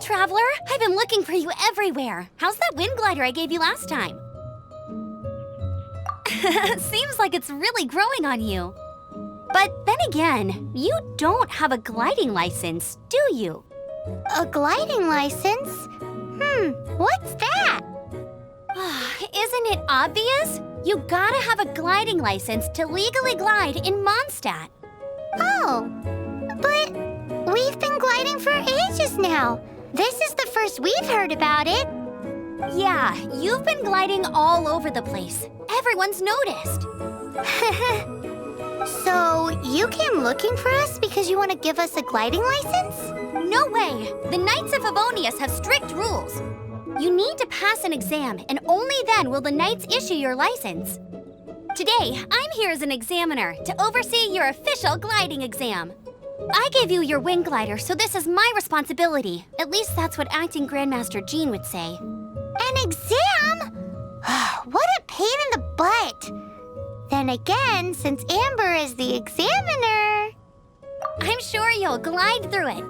Traveler! I've been looking for you everywhere. How's that wind glider I gave you last time? Seems like it's really growing on you. But then again, you don't have a gliding license, do you? A gliding license? What's that? Isn't it obvious? You gotta have a gliding license to legally glide in Mondstadt. Oh, but we've been gliding for ages now. This is the first we've heard about it. Yeah, you've been gliding all over the place. Everyone's noticed. So, you came looking for us because you want to give us a gliding license? No way! The Knights of Favonius have strict rules. You need to pass an exam, and only then will the Knights issue your license. Today, I'm here as an examiner to oversee your official gliding exam. I gave you your wing glider, so this is my responsibility. At least that's what Acting Grandmaster Jean would say. An exam? What a pain in the butt. Then again, since Amber is the examiner... I'm sure you'll glide through it.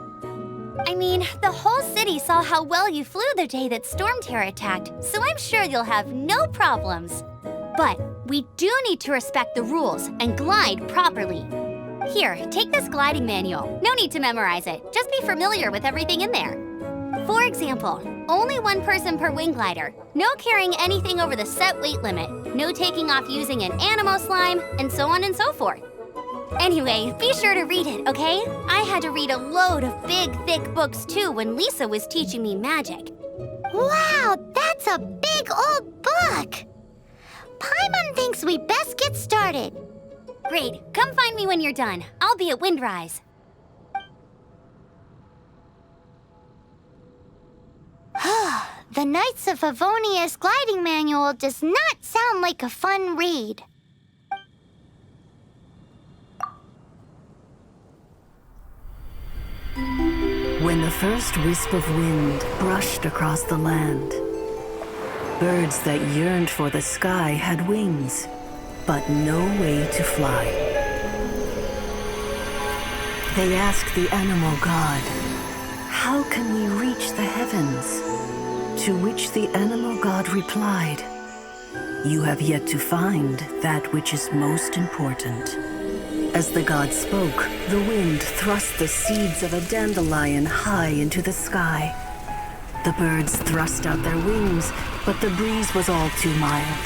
I mean, the whole city saw how well you flew the day that Storm Terror attacked, so I'm sure you'll have no problems. But we do need to respect the rules and glide properly. Here, take this gliding manual. No need to memorize it. Just be familiar with everything in there. For example, only one person per wing glider, no carrying anything over the set weight limit, no taking off using an animo slime, and so on and so forth. Anyway, be sure to read it, okay? I had to read a load of big, thick books too when Lisa was teaching me magic. Wow, that's a big old book! Paimon thinks we best get started. Great, come find me when you're done. I'll be at Windrise. The Knights of Favonius gliding manual does not sound like a fun read. When the first wisp of wind brushed across the land, birds that yearned for the sky had wings, but no way to fly. They asked the animal god, "How can we reach the heavens?" To which the animal god replied, "You have yet to find that which is most important." As the god spoke, the wind thrust the seeds of a dandelion high into the sky. The birds thrust out their wings, but the breeze was all too mild,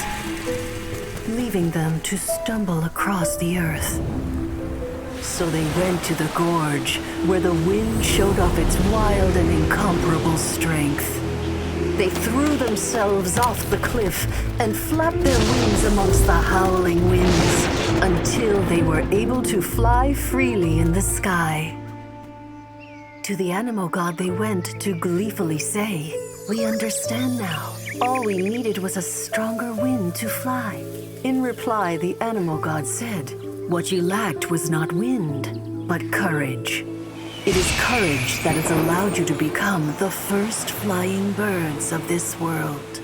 leaving them to stumble across the earth. So they went to the gorge, where the wind showed off its wild and incomparable strength. They threw themselves off the cliff and flapped their wings amongst the howling winds until they were able to fly freely in the sky. To the animal god they went to gleefully say, "We understand now. All we needed was a stronger wind to fly." In reply, the animal god said, "What you lacked was not wind, but courage. It is courage that has allowed you to become the first flying birds of this world."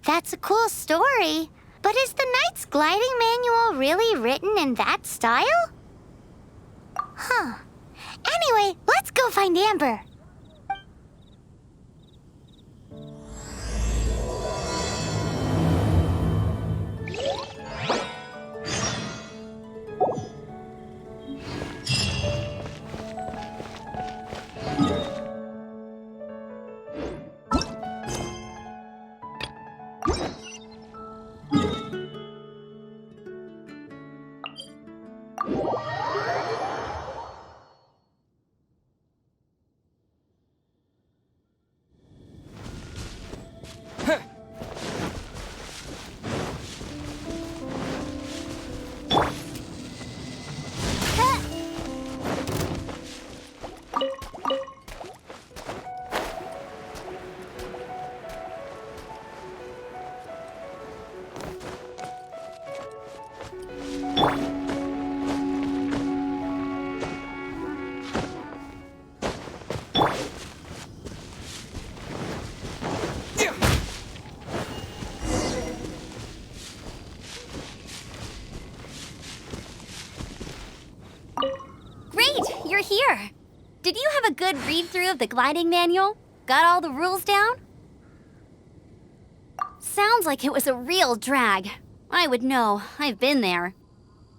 That's a cool story. But is the Knight's gliding manual really written in that style? Anyway, let's go find Amber. good read-through of the gliding manual? Got all the rules down? Sounds like it was a real drag. I would know. I've been there.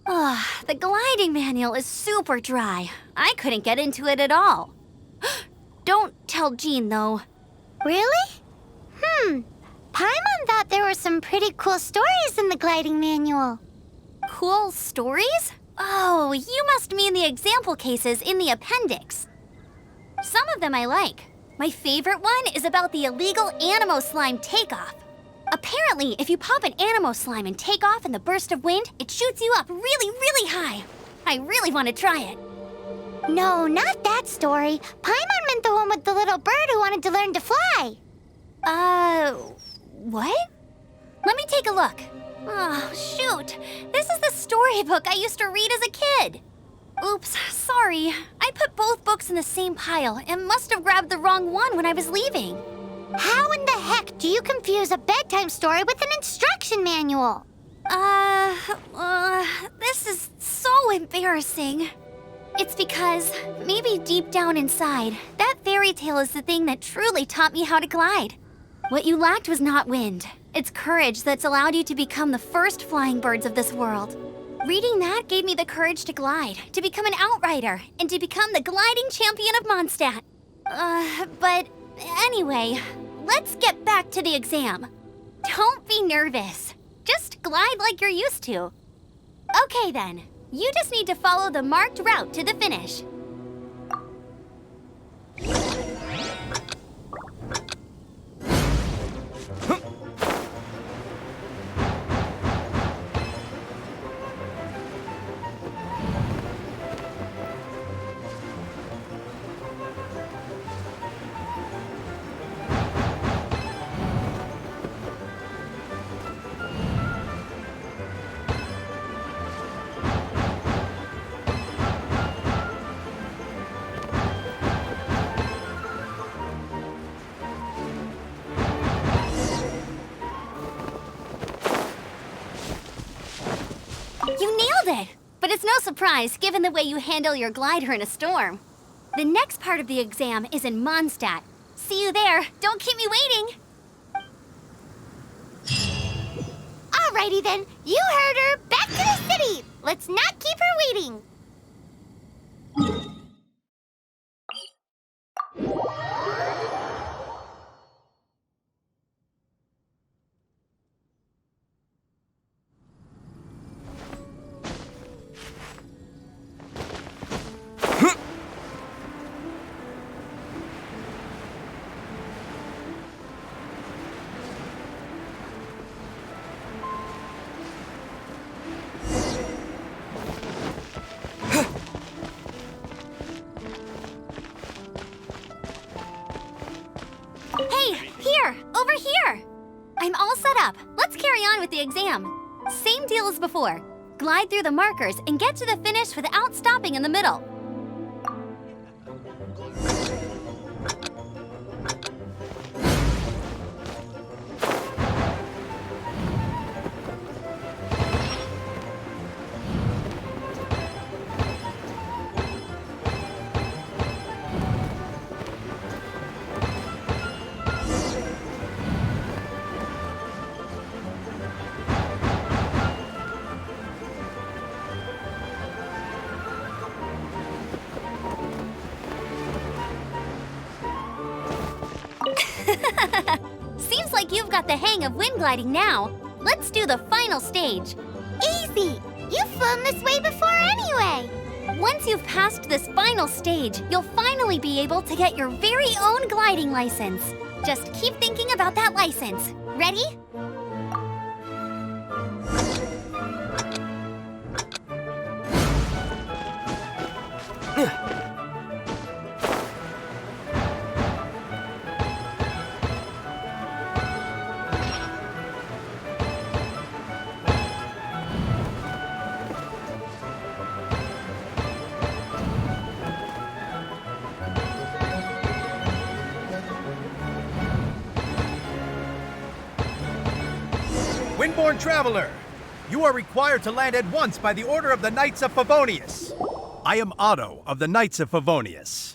Ugh, the gliding manual is super dry. I couldn't get into it at all. Don't tell Jean, though. Really? Paimon thought there were some pretty cool stories in the gliding manual. Cool stories? Oh, you must mean the example cases in the appendix. Some of them I like. My favorite one is about the illegal Animo slime takeoff. Apparently, if you pop an Animo slime and take off in the burst of wind, it shoots you up really, really high. I really want to try it. No, not that story. Paimon meant the one with the little bird who wanted to learn to fly. What? Let me take a look. Oh, shoot. This is the storybook I used to read as a kid. Oops, sorry. I put both books in the same pile and must have grabbed the wrong one when I was leaving. How in the heck do you confuse a bedtime story with an instruction manual? This is so embarrassing. It's because, maybe deep down inside, that fairy tale is the thing that truly taught me how to glide. What you lacked was not wind. It's courage that's allowed you to become the first flying birds of this world. Reading that gave me the courage to glide, to become an Outrider, and to become the gliding champion of Mondstadt. But anyway, let's get back to the exam. Don't be nervous. Just glide like you're used to. Okay then, you just need to follow the marked route to the finish. You nailed it! But it's no surprise, given the way you handle your glider in a storm. The next part of the exam is in Mondstadt. See you there. Don't keep me waiting. Alrighty then, you heard her. Back to the city. Let's not keep her waiting. Hey, here! Over here! I'm all set up. Let's carry on with the exam. Same deal as before. Glide through the markers and get to the finish without stopping in the middle. Seems like you've got the hang of wind gliding now. Let's do the final stage. Easy. You've flown this way before anyway. Once you've passed this final stage, you'll finally be able to get your very own gliding license. Just keep thinking about that license. Ready? Windborne traveler, you are required to land at once by the order of the Knights of Favonius. I am Otto of the Knights of Favonius.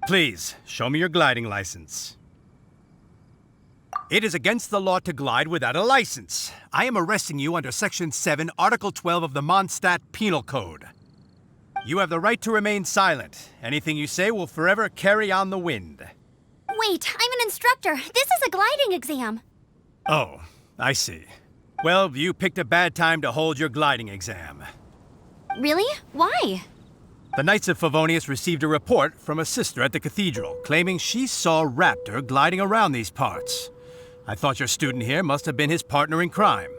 Please, show me your gliding license. It is against the law to glide without a license. I am arresting you under Section 7, Article 12 of the Mondstadt Penal Code. You have the right to remain silent. Anything you say will forever carry on the wind. Wait, I'm an instructor. This is a gliding exam. Oh, I see. Well, you picked a bad time to hold your gliding exam. Really? Why? The Knights of Favonius received a report from a sister at the cathedral claiming she saw Raptor gliding around these parts. I thought your student here must have been his partner in crime.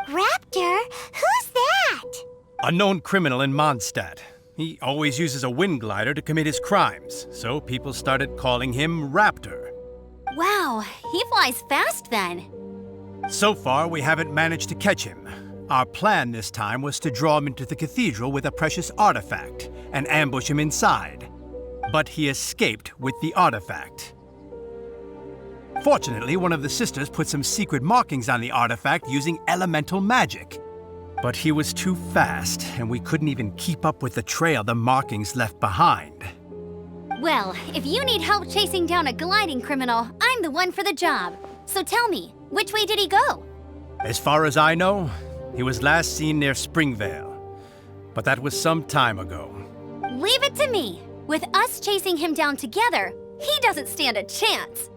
Raptor? Who's that? A known criminal in Mondstadt. He always uses a wind glider to commit his crimes, so people started calling him Raptor. Wow, he flies fast then. So far, we haven't managed to catch him. Our plan this time was to draw him into the cathedral with a precious artifact and ambush him inside. But he escaped with the artifact. Fortunately, one of the sisters put some secret markings on the artifact using elemental magic. But he was too fast, and we couldn't even keep up with the trail the markings left behind. Well, if you need help chasing down a gliding criminal, I'm the one for the job. So tell me, which way did he go? As far as I know, he was last seen near Springvale. But that was some time ago. Leave it to me. With us chasing him down together, he doesn't stand a chance.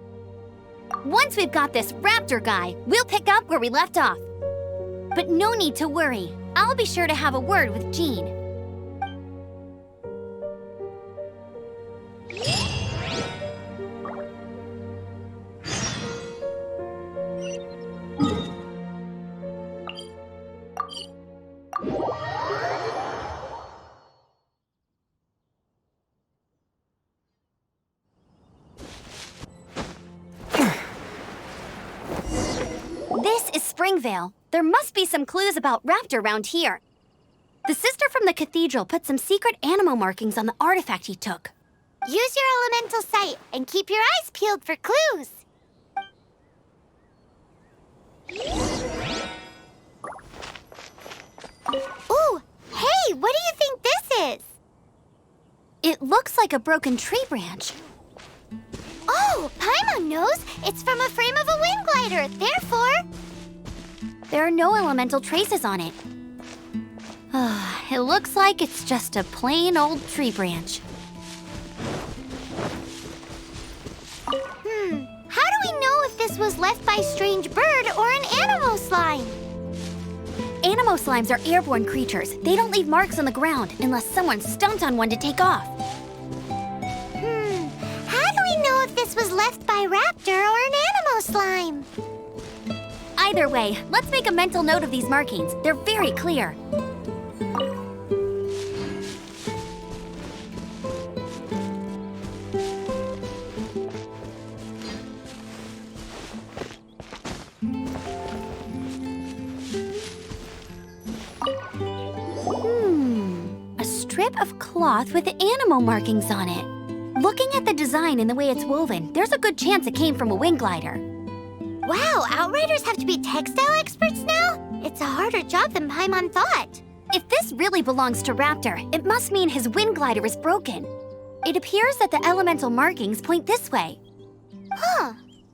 Once we've got this Raptor guy, we'll pick up where we left off. But no need to worry. I'll be sure to have a word with Jean. This is Springvale. There must be some clues about Raptor around here. The sister from the cathedral put some secret animal markings on the artifact he took. Use your elemental sight and keep your eyes peeled for clues. Ooh, hey, what do you think this is? It looks like a broken tree branch. Oh, Paimon knows. It's from a frame of a wind glider. Therefore, There are no elemental traces on it. It looks like it's just a plain old tree branch. how do we know if this was left by a strange bird or an animal slime? Animo slimes are airborne creatures. They don't leave marks on the ground unless someone stomped on one to take off. How do we know if this was left by Raptor or an animal slime? Either way, let's make a mental note of these markings. They're very clear. A strip of cloth with animal markings on it. Looking at the design and the way it's woven, there's a good chance it came from a wind glider. Wow, Outriders have to be textile experts now? It's a harder job than Paimon thought. If this really belongs to Raptor, it must mean his wind glider is broken. It appears that the elemental markings point this way.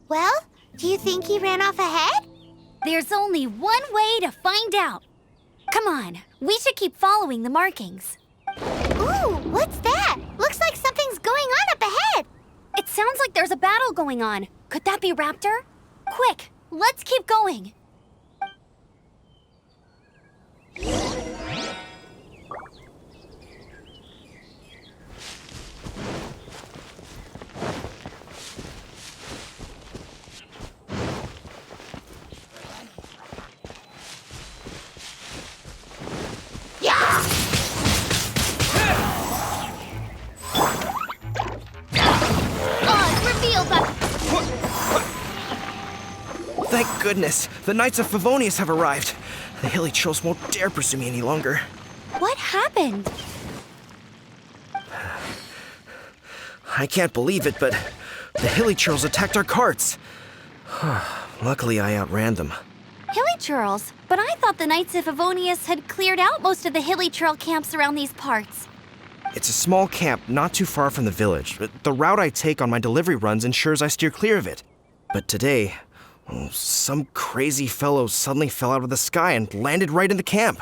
Well, do you think he ran off ahead? There's only one way to find out. Come on, we should keep following the markings. Ooh, what's that? Looks like something's going on up ahead. It sounds like there's a battle going on. Could that be Raptor? Quick, let's keep going. Thank goodness, the Knights of Favonius have arrived. The hilly trolls won't dare pursue me any longer. What happened? I can't believe it, but the hilly trolls attacked our carts. Luckily, I outran them. Hilly churls? But I thought the Knights of Favonius had cleared out most of the hilly churl camps around these parts. It's a small camp not too far from the village. The route I take on my delivery runs ensures I steer clear of it. But today, some crazy fellow suddenly fell out of the sky and landed right in the camp.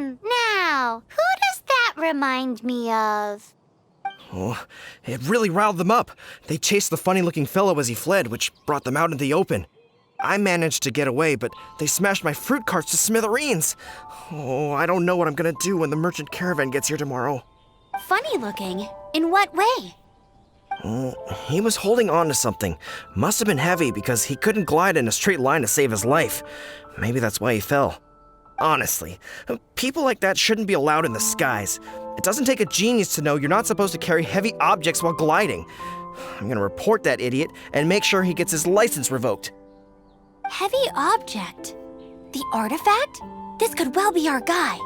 Now, who does that remind me of? Oh, it really riled them up. They chased the funny-looking fellow as he fled, which brought them out into the open. I managed to get away, but they smashed my fruit carts to smithereens. Oh, I don't know what I'm gonna do when the merchant caravan gets here tomorrow. Funny looking? In what way? He was holding on to something. Must have been heavy because he couldn't glide in a straight line to save his life. Maybe that's why he fell. Honestly, people like that shouldn't be allowed in the skies. It doesn't take a genius to know you're not supposed to carry heavy objects while gliding. I'm gonna report that idiot and make sure he gets his license revoked. Heavy object? The artifact? This could well be our guy.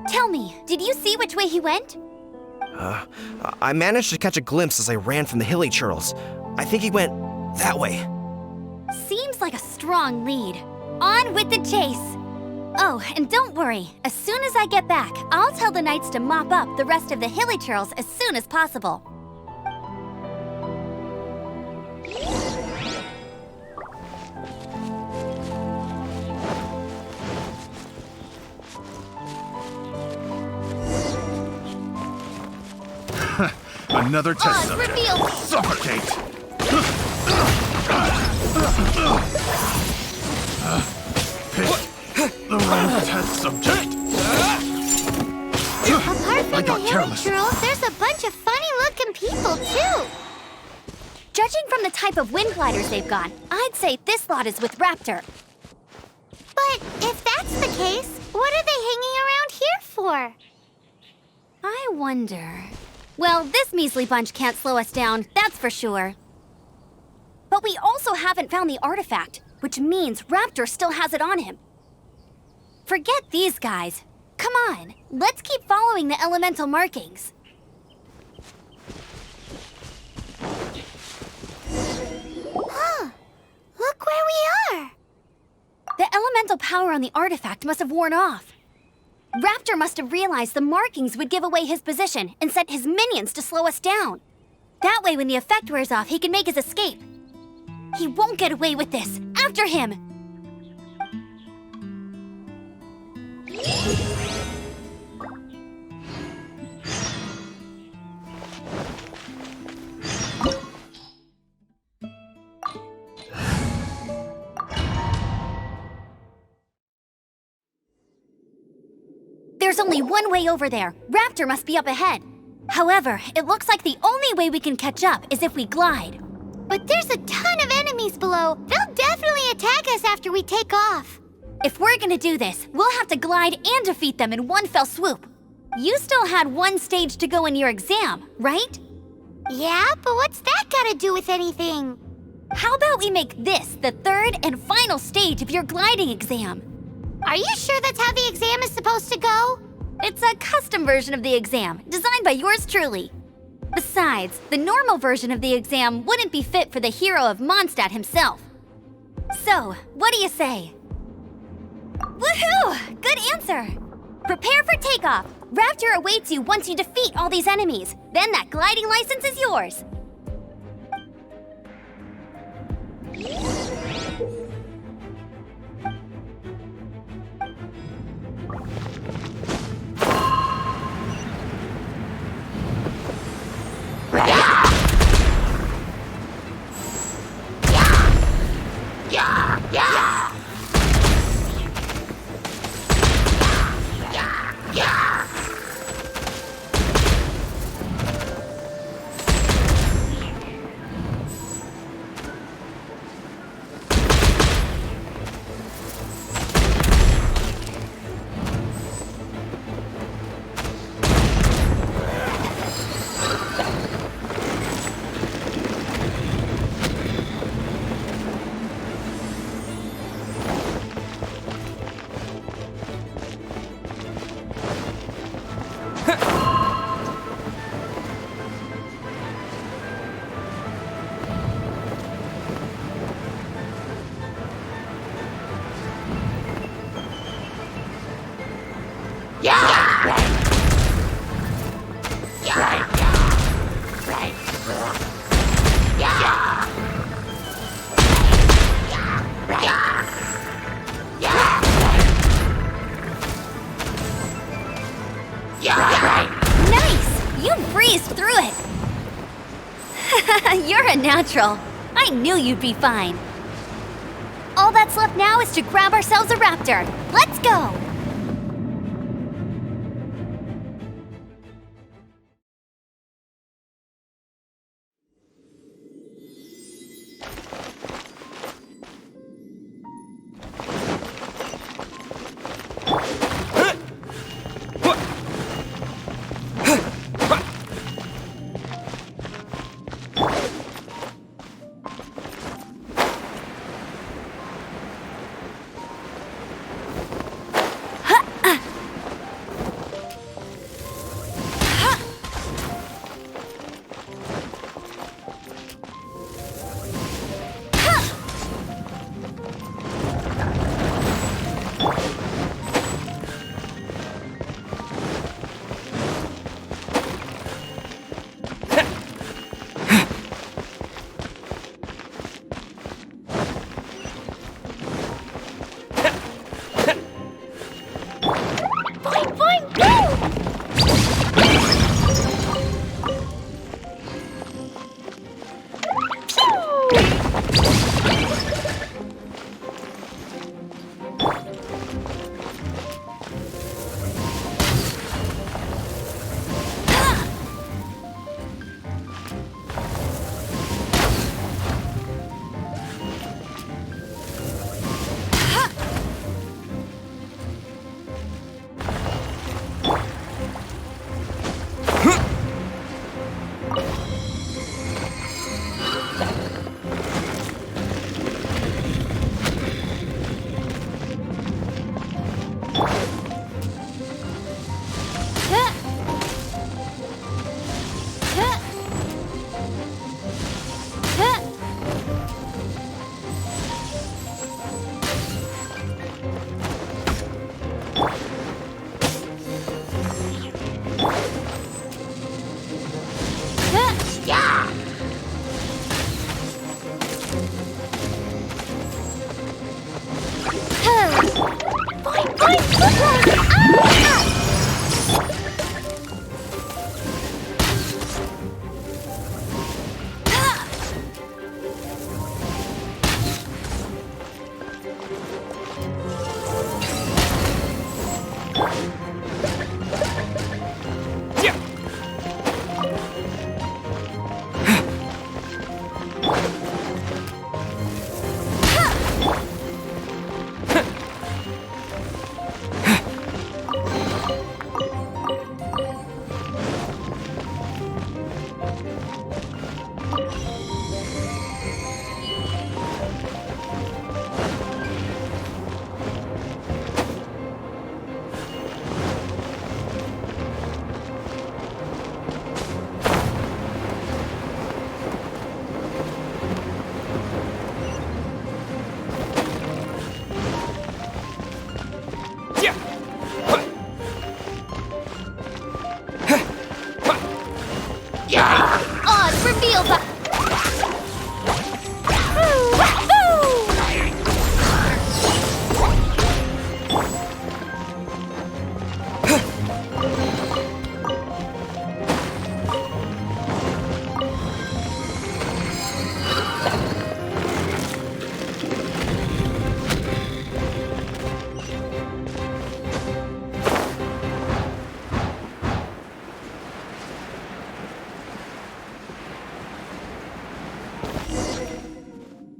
Tell me, did you see which way he went? I managed to catch a glimpse as I ran from the hilly churls. I think he went that way. Seems like a strong lead. On with the chase. Oh, and don't worry. As soon as I get back, I'll tell the knights to mop up the rest of the hilly churls as soon as possible. Another test subject. Revealed. Suffocate! Pick the wrong test subject. Apart from I the got hilly careless. churls, there's a bunch of funny-looking people, too. Judging from the type of wind gliders they've got, I'd say this lot is with Raptor. But if that's the case, what are they hanging around here for? I wonder... Well, this measly bunch can't slow us down, that's for sure. But we also haven't found the artifact, which means Raptor still has it on him. Forget these guys. Come on, let's keep following the elemental markings. Look where we are. The elemental power on the artifact must have worn off. Raptor must have realized the markings would give away his position and sent his minions to slow us down. That way, when the effect wears off, he can make his escape. He won't get away with this. After him! There's only one way over there. Raptor must be up ahead. However, it looks like the only way we can catch up is if we glide. But there's a ton of enemies below. They'll definitely attack us after we take off. If we're gonna do this, we'll have to glide and defeat them in one fell swoop. You still had one stage to go in your exam, right? Yeah, but what's that got to do with anything? How about we make this the third and final stage of your gliding exam? Are you sure that's how the exam is supposed to go? It's a custom version of the exam, designed by yours truly. Besides, the normal version of the exam wouldn't be fit for the hero of Mondstadt himself. So, what do you say? Woohoo! Good answer! Prepare for takeoff. Raptor awaits you once you defeat all these enemies. Then that gliding license is yours. natural. I knew you'd be fine. All that's left now is to grab ourselves a raptor. Let's go!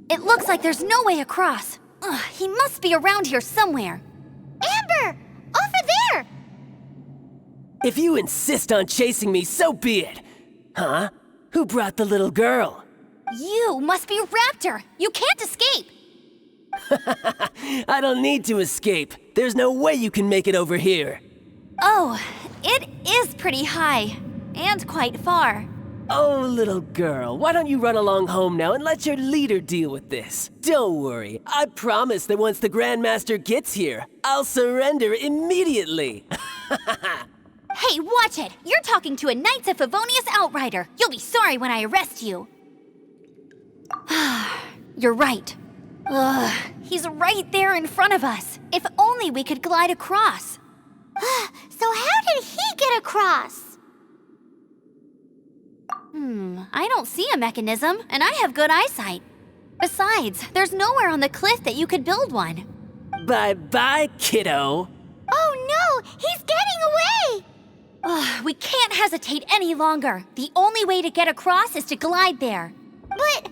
It looks like there's no way across. Ugh, he must be around here somewhere. Amber! Over there! If you insist on chasing me, so be it. Huh? Who brought the little girl? You must be Raptor. You can't escape. I don't need to escape. There's no way you can make it over here. Oh, it is pretty high. And quite far. Oh, little girl, why don't you run along home now and let your leader deal with this? Don't worry, I promise that once the Grandmaster gets here, I'll surrender immediately. Hey, watch it! You're talking to a Knights of Favonius Outrider. You'll be sorry when I arrest you. You're right. Ugh, he's right there in front of us. If only we could glide across. So how did he get across? I don't see a mechanism, and I have good eyesight. Besides, there's nowhere on the cliff that you could build one. Bye-bye, kiddo. Oh no, he's getting away! Ugh, we can't hesitate any longer. The only way to get across is to glide there. But...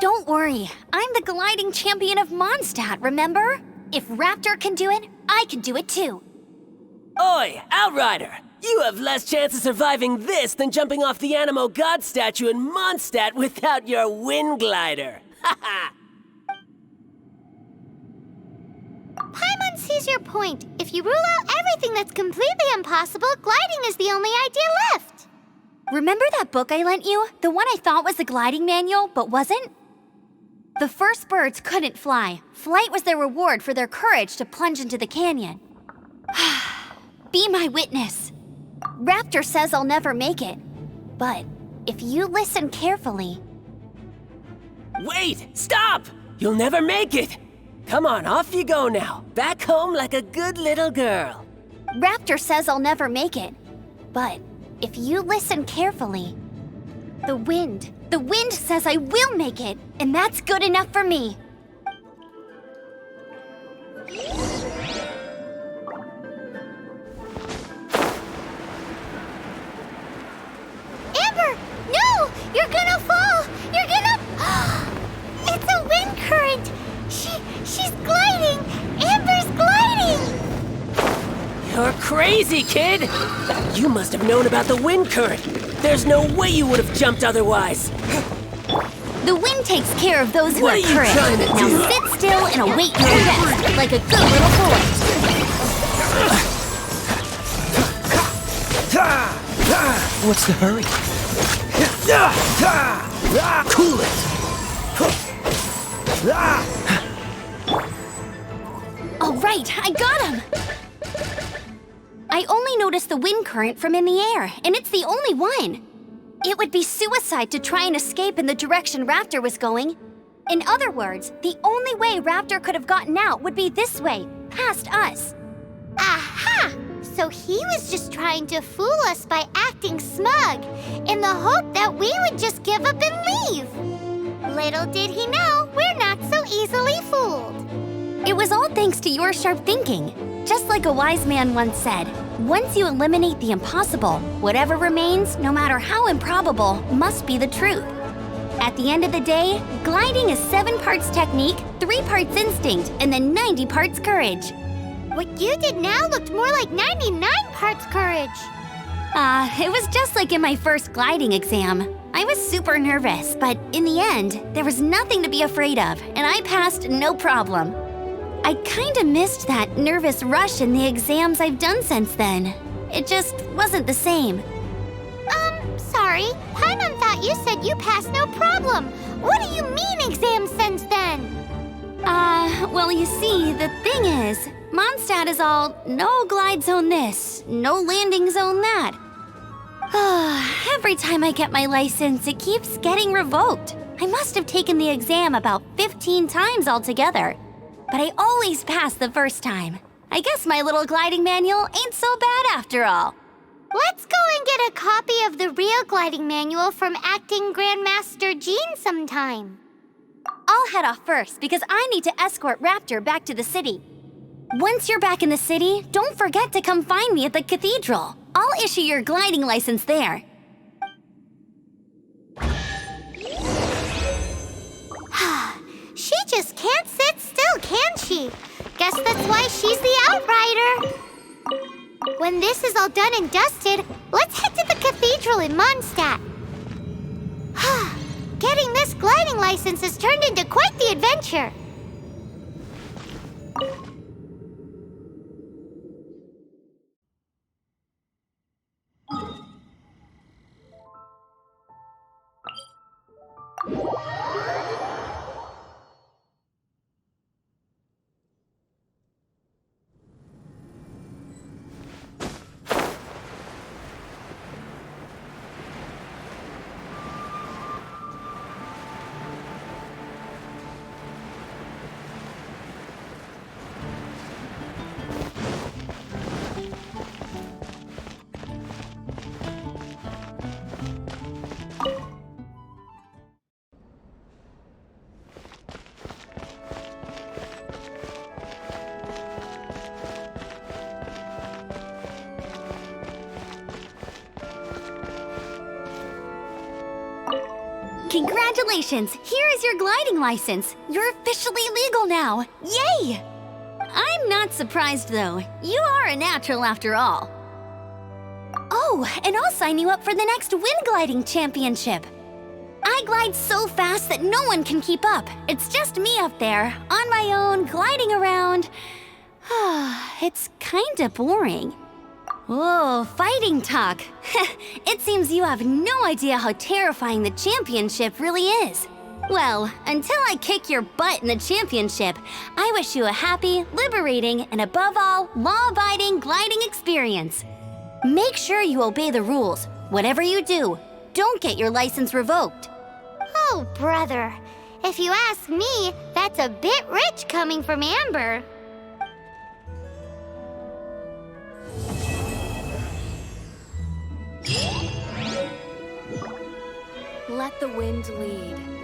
Don't worry, I'm the gliding champion of Mondstadt, remember? If Raptor can do it, I can do it too. Oi, Outrider! You have less chance of surviving this than jumping off the Animal God statue in Mondstadt without your wind glider. Haha! Paimon sees your point. If you rule out everything that's completely impossible, gliding is the only idea left. Remember that book I lent you? The one I thought was the gliding manual, but wasn't? The first birds couldn't fly. Flight was their reward for their courage to plunge into the canyon. Be my witness. Raptor says I'll never make it. But if you listen carefully... Wait! Stop! You'll never make it! Come on, off you go now. Back home like a good little girl. Raptor says I'll never make it. But if you listen carefully... The wind says I will make it, and that's good enough for me. Amber! No! You're gonna fall! You're gonna... It's a wind current! She's gliding! Amber's gliding! You're crazy, kid! You must have known about the wind current. There's no way you would have jumped otherwise. The wind takes care of those who What are are you courage. trying to Now do? sit still and await your death, like a good little boy. What's the hurry? Cool it! All right, I got him! I only noticed the wind current from in the air, and it's the only one. It would be suicide to try and escape in the direction Raptor was going. In other words, the only way Raptor could have gotten out would be this way, past us. Aha! So he was just trying to fool us by acting smug, in the hope that we would just give up and leave. Little did he know, we're not so easily fooled. It was all thanks to your sharp thinking. Just like a wise man once said, once you eliminate the impossible, whatever remains, no matter how improbable, must be the truth. At the end of the day, gliding is 7 parts technique, 3 parts instinct, and then 90 parts courage. What you did now looked more like 99 parts courage. It was just like in my first gliding exam. I was super nervous, but in the end, there was nothing to be afraid of, and I passed no problem. I kinda missed that nervous rush in the exams I've done since then. It just wasn't the same. Sorry. Paimon thought you said you passed no problem. What do you mean exams since then? Well, you see, the thing is, Mondstadt is all no glide zone this, no landing zone that. Every time I get my license, it keeps getting revoked. I must have taken the exam about 15 times altogether. But I always pass the first time. I guess my little gliding manual ain't so bad after all. Let's go and get a copy of the real gliding manual from Acting Grandmaster Jean sometime. I'll head off first because I need to escort Raptor back to the city. Once you're back in the city, don't forget to come find me at the cathedral. I'll issue your gliding license there. She just can't sit still, can she? Guess that's why she's the Outrider. When this is all done and dusted, let's head to the cathedral in Mondstadt. Getting this gliding license has turned into quite the adventure. Congratulations! Here is your gliding license. You're officially legal now. Yay! I'm not surprised though. You are a natural after all. Oh, and I'll sign you up for the next wind gliding championship. I glide so fast that no one can keep up. It's just me up there, on my own, gliding around. It's kinda boring. Oh, fighting talk. It seems you have no idea how terrifying the championship really is. Well, until I kick your butt in the championship, I wish you a happy, liberating, and above all, law-abiding gliding experience. Make sure you obey the rules. Whatever you do, don't get your license revoked. Oh, brother. If you ask me, that's a bit rich coming from Amber. Let the wind lead.